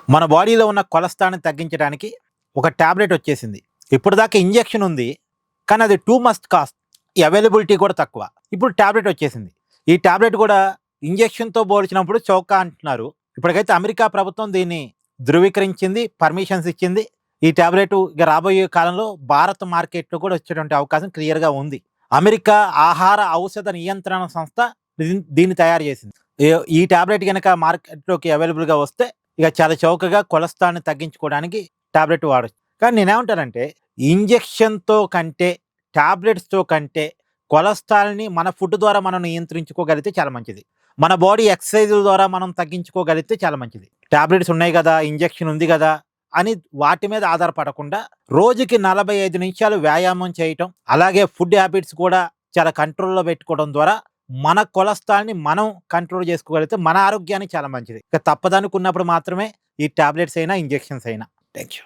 మన బాడీలో ఉన్న కొలెస్ట్రాల్‌ని తగ్గించడానికి ఒక టాబ్లెట్ వచ్చేసింది. ఇప్పటిదాకా ఇంజెక్షన్ ఉంది. కానీ అది టూ మచ్ కాస్ట్. అవైలబిలిటీ కూడా తక్కువ. ఇప్పుడు టాబ్లెట్ వచ్చేసింది. ఈ టాబ్లెట్ కూడా ఇంజెక్షన్‌తో పోల్చినప్పుడు చౌక అంటున్నారు. ఇప్పటికైతే అమెరికా ప్రభుత్వం దీన్ని ధృవీకరించింది. పర్మిషన్స్ ఇచ్చింది. ఈ టాబ్లెట్ ఇక రాబోయే కాలంలో భారత్ మార్కెట్‌లో కూడా వచ్చేటువంటి అవకాశం క్లియర్‌గా ఉంది. అమెరికా ఆహార ఔషధ నియంత్రణ సంస్థ దీన్ని తయారు చేసింది. ఈ టాబ్లెట్ గనక మార్కెట్‌లోకి అవైలబుల్‌గా వస్తే ఇక చాలా చౌకగా కొలెస్ట్రాల్‌ని తగ్గించుకోవడానికి టాబ్లెట్ వాడొచ్చు. కానీ నేనేమంటానంటే ఇంజెక్షన్‌తో కంటే, టాబ్లెట్స్‌తో కంటే కొలెస్ట్రాల్‌ని మన ఫుడ్ ద్వారా మనం నియంత్రించుకోగలిగితే చాలా మంచిది. మన బాడీ ఎక్సర్సైజుల ద్వారా మనం తగ్గించుకోగలిగితే చాలా మంచిది. టాబ్లెట్స్ ఉన్నాయి గదా! ఇంజెక్షన్ ఉంది గదా! అని వాటి మీద ఆధారపడకుండా రోజుకి 45 నిమిషాలు వ్యాయామం చేయటం, అలాగే ఫుడ్ హ్యాబిట్స్ కూడా చాలా కంట్రోల్‌లో పెట్టుకోవడం ద్వారా మన కొలెస్ట్రాల్‌ని మనం కంట్రోల్ చేసుకోగలిగితే మన ఆరోగ్యానికి చాలా మంచిది. ఇక తప్పదనుకున్నప్పుడు మాత్రమే ఈ టాబ్లెట్స్ అయినా, ఇంజెక్షన్స్ అయినా. Thank you.